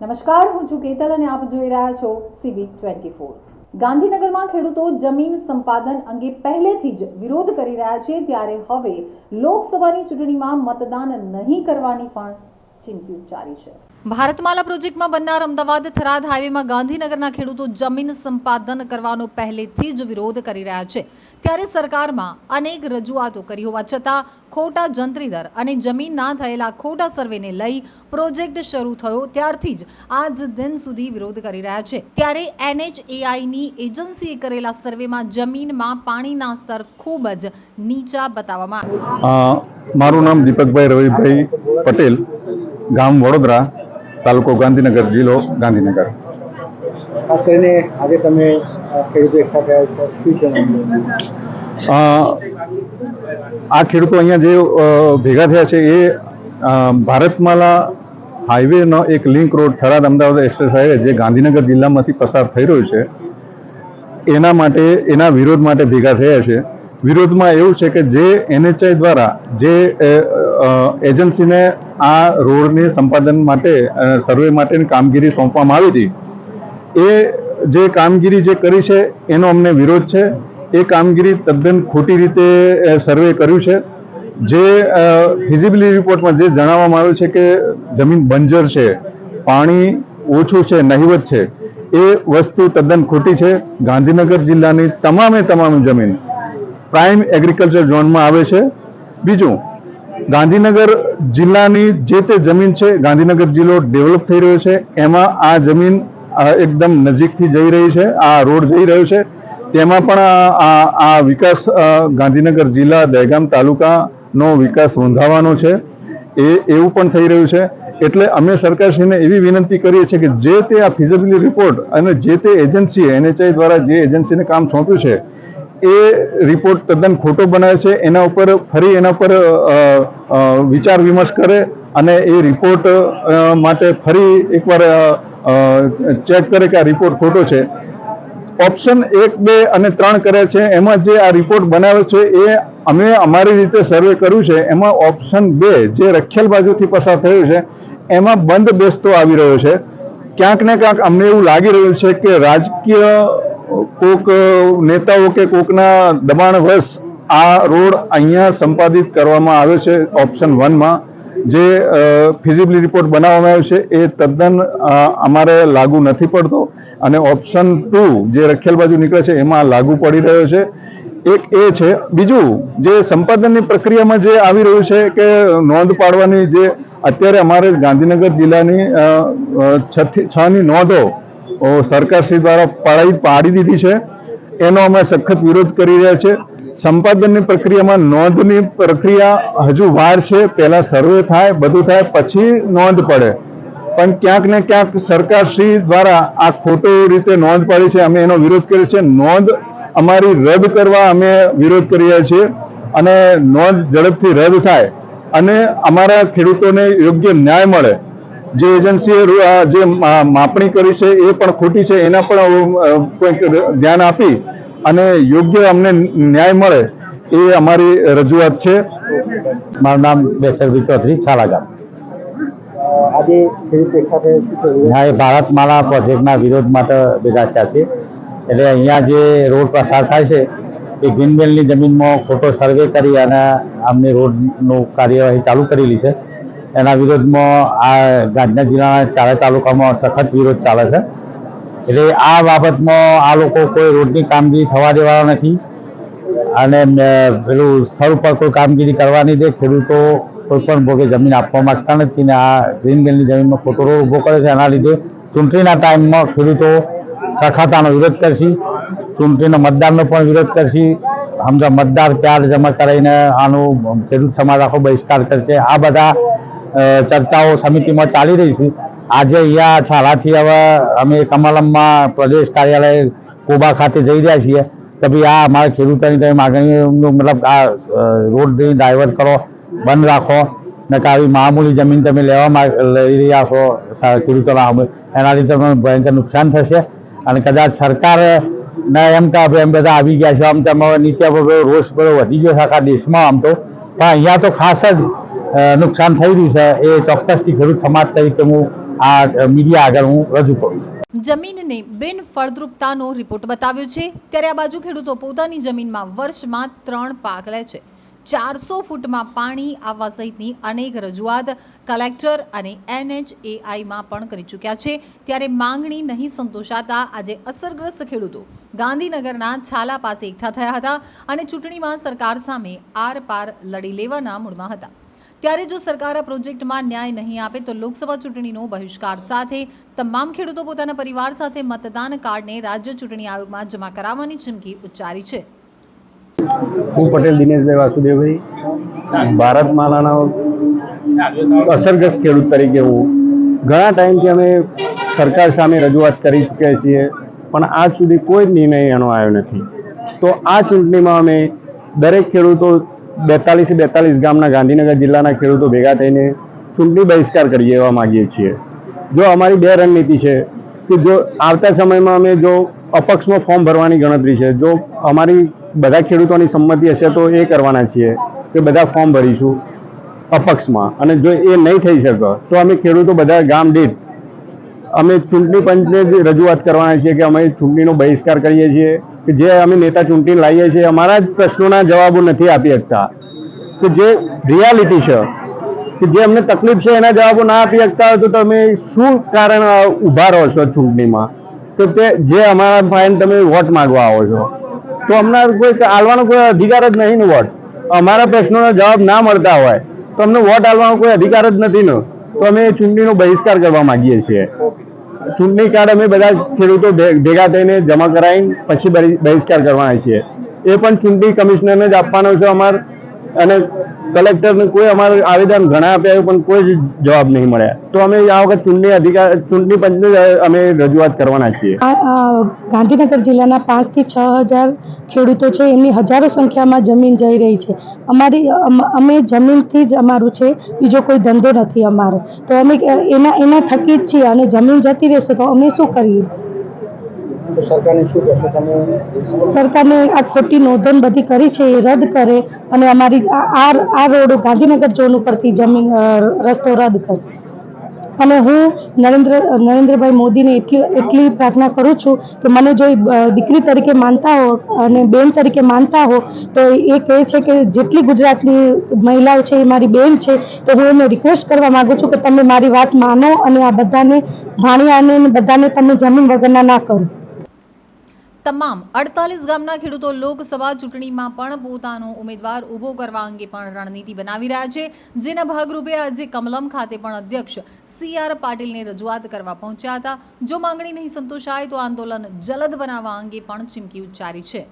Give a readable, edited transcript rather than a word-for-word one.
નમસ્કાર, હું છું કેતલ અને આપ જોઈ રહ્યા છો CB24। ગાંધીનગરમાં ખેડૂતો જમીન સંપાદન અંગે પહેલેથી જ વિરોધ કરી રહ્યા છે, ત્યારે હવે લોકસભાની ચૂંટણીમાં મતદાન નહીં કરવાની પણ ચીમકી ઉચ્ચારી છે। ભારતમાલા પ્રોજેક્ટમાં બનનાર અમદાવાદ થરાદ હાઈવેમાં ગાંધીનગરના ખેડૂતો જમીન સંપાદન કરવાનો પહેલેથી જ વિરોધ કરી રહ્યા છે, ત્યારે સરકારમાં અનેક રજૂઆતો કરી હોવા છતાં ખોટા જંત્રી દર અને જમીનના થયેલા ખોટા સર્વેને લઈ પ્રોજેક્ટ શરૂ થયો ત્યારથી જ આજ દિન સુધી વિરોધ કરી રહ્યા છે। ત્યારે NHAIની એજન્સીએ કરેલા સર્વેમાં જમીનમાં પાણીના સ્તર ખૂબ જ નીચા બતાવવામાં આવ્યા। મારું નામ દીપકભાઈ રવિભાઈ પટેલ, ગામ વડોદરા, તાલુકો ગાંધીનગર, જિલ્લો ગાંધીનગર। ખાસ કરીને આજે તમે ખેડૂતો એકઠા થયા છો, શું જણાવશો? આ ખેડૂતો અહીંયા જે ભેગા થયા છે એ ભારતમાલા હાઈવેનો એક link road Tharad Ahmedabad express highway જે ગાંધીનગર જિલ્લામાંથી પસાર થઈ રહ્યો છે એના વિરોધ માટે ભેગા થયા છે। વિરોધમાં એવું છે કે જે NHI દ્વારા જે એજન્સીને આ રોડની સંપાદન માટે સર્વે માટેની કામગીરી સોંપવામાં આવી હતી, એ જે કામગીરી જે કરી છે એનો અમને વિરોધ છે। એ કામગીરી તદ્દન ખોટી રીતે સર્વે કર્યું છે। જે ફિઝિબિલિટી રિપોર્ટમાં જે જણાવવામાં આવ્યું છે કે જમીન બંજર છે, પાણી ઓછું છે, નહિવત છે, એ વસ્તુ તદ્દન ખોટી છે। ગાંધીનગર જિલ્લાની તમામ જમીન પ્રાઇમ એગ્રીકલ્ચર ઝોનમાં આવે છે। બીજું, ગાંધીનગર જિલ્લાની જે તે જમીન છે, ગાંધીનગર જિલ્લો ડેવલપ થઈ રહ્યો છે, એમાં આ જમીન એકદમ નજીકથી જઈ રહી છે, આ રોડ જઈ રહ્યો છે, તેમાં પણ આ વિકાસ ગાંધીનગર જિલ્લા દહેગામ તાલુકાનો વિકાસ નોંધાવાનો છે, એવું પણ થઈ રહ્યું છે। એટલે અમે સરકારશ્રીને એવી વિનંતી કરીએ છીએ કે જે તે આ ફિઝિબિલિટી રિપોર્ટ અને જે તે એજન્સીએ NHI દ્વારા જે એજન્સીને કામ સોંપ્યું છે એ રિપોર્ટ તદ્દન ખોટો બનાવે છે। એના ઉપર ફરી વિચાર વિમર્શ કરે અને એ રિપોર્ટ માટે ફરી એકવાર ચેક કરે કે આ રિપોર્ટ ખોટો છે। ઓપ્શન 1, 2 અને 3 કર્યા છે, એમાં જે આ રિપોર્ટ બનાવે છે એ અમે અમારી રીતે સર્વે કર્યું છે, એમાં ઓપ્શન 2 જે રખેલ બાજુથી પસાર થયું છે એમાં બંધ બેસતો આવી રહ્યો છે। ક્યાંક ને ક્યાંક અમને એવું લાગી રહ્યું છે કે રાજકીય કોક નેતાઓ કે કોકના દબાણવશ આ રોડ અહીંયા સંપાદિત કરવામાં આવ્યો છે। ઓપ્શન 1માં જે ફિઝિબિલિટી રિપોર્ટ બનાવવામાં આવ્યો છે એ તદ્દન અમારે લાગુ નથી પડતો અને ઓપ્શન 2 જે રખેલ બાજુ નીકળે છે એમાં લાગુ પડી રહ્યો છે। એક એ છે। બીજું, જે સંપાદનની પ્રક્રિયામાં જે આવી રહ્યું છે કે નોંધ પાડવાની, જે અત્યારે અમારે ગાંધીનગર જિલ્લાની 6ની નોંધો સરકારશ્રી દ્વારા પાડી દીધી છે, એનો અમે સખત વિરોધ કરી રહ્યા છે। સંપાદનની પ્રક્રિયામાં નોંધની પ્રક્રિયા હજુ વાર છે, પહેલા સર્વે થાય, બધું થાય, પછી નોંધ પડે, પણ ક્યાંક ને ક્યાંક સરકારશ્રી દ્વારા આ ખોટી રીતે નોંધ પાડી છે, અમે એનો વિરોધ કર્યો છે। નોંધ અમારી રદ કરવા અમે વિરોધ કરી રહ્યા છીએ અને નોંધ ઝડપથી રદ થાય અને અમારા ખેડૂતોને યોગ્ય ન્યાય મળે। જે એજન્સીએ જે માપણી કરી છે એ પણ ખોટી છે, એના પણ કોઈક ધ્યાન આપી અને યોગ્ય અમને ન્યાય મળે એ અમારી રજૂઆત છે। મારું નામ બેચરભાઈ ચૌધરી, છાલા ગામ। આજે ખેડૂતો એકઠા થયા, હા, એ ભારતમાલા પ્રોજેક્ટના વિરોધ માટે ભેગા થયા છે। એટલે અહીંયા જે રોડ પસાર થાય છે એ ગ્રીનબેલ્ટની જમીનમાં ખોટો સર્વે કરી અને અમને રોડનું કાર્યવાહી ચાલુ કરેલી છે। એના વિરોધમાં આ ગાંધીનગર જિલ્લાના 4 તાલુકામાં સખત વિરોધ ચાલે છે। એટલે આ બાબતમાં આ લોકો કોઈ રોડની કામગીરી થવા દેવાના નથી અને પેલું સ્થળ પર કોઈ કામગીરી કરવા નહીં દે। ખેડૂતો કોઈ પણ ભોગે જમીન આપવા માંગતા નથી ને આ ગ્રીનબેલ્ટની જમીનમાં ખોટો રોડ ઊભો કરે છે। એના લીધે ચૂંટણીના ટાઈમમાં ખેડૂતો સખત વિરોધ કરશે, ચૂંટણીનો મતદારનો પણ વિરોધ કરશે। સમજા મતદાર ક્યારે જમા કરાવીને આનું ખેડૂત સમાજ આખો બહિષ્કાર કરશે। આ બધા ચર્ચાઓ સમિતિમાં ચાલી રહી છે। આજે અહીંયા છાલાથી હવે અમે કમલમમાં પ્રદેશ કાર્યાલય કોબા ખાતે જઈ રહ્યા છીએ કે ભાઈ આ અમારા ખેડૂતોની તમે માગણીનું મતલબ આ રોડ ડાયવર્ટ કરો, બંધ રાખો, ને કે આવી મામૂલી જમીન તમે લઈ રહ્યા છો ખેડૂતોના, એના લીધે તમને ભયંકર નુકસાન થશે અને કદાચ સરકારને એમ કે એમ બધા આવી ગયા છે, આમ તેમ નીચે રોષ બધો વધી ગયો છે આખા દેશમાં આમ તો, પણ અહીંયા તો ખાસ જ નુકસાન થઈ રહ્યું છે। એ ચોક્કસથી ખેડૂત સમાજ તરીકે હું આ મીડિયા આગળ હું રજૂ કરું છું. જમીનને બિન ફળદ્રુપતાનો રિપોર્ટ બતાવ્યો છે, ત્યારે આ બાજુ ખેડૂતો પોતાની જમીનમાં વર્ષમાં 3 પાક લે છે. 400 ફૂટમાં પાણી આવવા સહિતની અનેક રજૂઆત કલેક્ટર અને NHAIમાં પણ કરી ચૂક્યા છે. ત્યારે માંગણી નહીં સંતોષાતા આજે અસરગ્રસ્ત ખેડૂતો ગાંધીનગરના છાલા પાસે એકઠા થયા હતા અને ચૂંટણીમાં સરકાર સામે આર પાર લડી લેવાના મૂડમાં હતા. ત્યારે જો સરકાર આ પ્રોજેક્ટમાં ન્યાય નહીં આપે તો લોકસભા ચૂંટણીનો બહિષ્કાર સાથે તમામ ખેડૂતો પોતાના પરિવાર સાથે મતદાન કાર્ડને રાજ્ય ચૂંટણી આયોગમાં જમા કરાવવાની ચીમકી ઉચ્ચારી છે. હું પટેલ દિનેશભાઈ વાસુદેવભાઈ ભારતમાલાના અસરગ્રસ્ત ખેડૂત તરીકે હું ઘણા ટાઈમથી અમે સરકાર સામે રજૂઆત કરી ચૂક્યા છીએ, પણ આજ સુધી કોઈ જ નિર્ણય એનો આવ્યો નથી. તો આ ચૂંટણીમાં અમે દરેક ખેડૂતો 42 ગામના ગાંધીનગર જિલ્લાના ખેડૂતો ભેગા થઈને ચૂંટણી બહિષ્કાર કરી દેવા માગીએ છીએ. જો અમારી 2 રણનીતિ છે કે જો આવતા સમયમાં અમે જો અપક્ષમાં ફોર્મ ભરવાની ગણતરી છે, જો અમારી બધા ખેડૂતોની સંમતિ હશે તો એ કરવાના છીએ કે બધા ફોર્મ ભરીશું અપક્ષમાં, અને જો એ નહીં થઈ શકે તો અમે ખેડૂતો બધા ગામ દીઠ અમે ચૂંટણી પંચને રજૂઆત કરવાના છીએ કે અમે ચૂંટણીનો બહિષ્કાર કરીએ છીએ કે જે અમે નેતા ચૂંટણી લાવીએ છીએ અમારા જ પ્રશ્નોના જવાબો નથી આપી શકતા, કે જે રિયાલિટી છે કે જે અમને તકલીફ છે એના જવાબો ના આપી શકતા હોય તો તમે શું કારણ ઊભા રહો છો ચૂંટણીમાં, કે તે જે અમારા ફાઈન તમે વોટ માગવા આવો છો તો અમને કોઈ આલવાનો કોઈ અધિકાર જ નહીં ને. વોટ અમારા પ્રશ્નોના જવાબ ના મળતા હોય તો અમને વોટ આલવાનો કોઈ અધિકાર જ નથી ને. તો અમે ચૂંટણીનો બહિષ્કાર કરવા માંગીએ છીએ. ચૂંટણી કાર્ડ અમે બધા ખેડૂતો ભેગા થઈને જમા કરાવીને પછી બહિષ્કાર કરવાના છીએ. એ પણ ચૂંટણી કમિશનરને જ આપવાનો છે અમારે, અને કલેક્ટરને કોઈ અમારું આવેદન ઘણા આપ્યા પણ કોઈ જ જવાબ નહીં મળ્યા. તો અમે આ વખત ચૂંટણી પંચને અમે રજૂઆત કરવાના છીએ. ગાંધીનગર જિલ્લાના 5 થી 6 હજાર ખેડૂતો છે, એમની હજારો સંખ્યામાં જમીન જઈ રહી છે. અમે જમીનથી જ અમારું છે, બીજો કોઈ ધંધો નથી અમારો. તો અમે એના થકી જ છીએ અને જમીન જતી રહેશે તો અમે શું કરીએ? સરકારને શું કહેશો તમે? સરકારને આ ખોટી નોંધો બધી કરી છે એ રદ કરે અને અમારી આ રોડ ગાંધીનગર ઝોન ઉપરથી જમીન રસ્તો રદ કરે. અને હું નરેન્દ્રભાઈ મોદીને એટલી પ્રાર્થના કરું છું કે મને જો દીકરી તરીકે માનતા હો અને બેન તરીકે માનતા હો તો એ કહે છે કે જેટલી ગુજરાતની મહિલાઓ છે એ મારી બેન છે, તો હું એમને રિક્વેસ્ટ કરવા માગું છું કે તમે મારી વાત માનો અને આ બધાને ભાણિયાને બધાને તમે જમીન વગરના ના કરો. તમામ 48 ગામના ખેડૂતો લોકસભા ચૂંટણીમાં પણ પોતાનો ઉમેદવાર ઊભો કરવા અંગે પણ રણનીતિ બનાવી રહ્યા છે, જેના ભાગરૂપે આજે કમલમ ખાતે પણ અધ્યક્ષ CR પાટીલને રજૂઆત કરવા પહોંચ્યા હતા. જો માંગણી નહીં સંતોષાય તો આંદોલન જલદ બનાવવા અંગે પણ ચીમકી ઉચ્ચારી છે.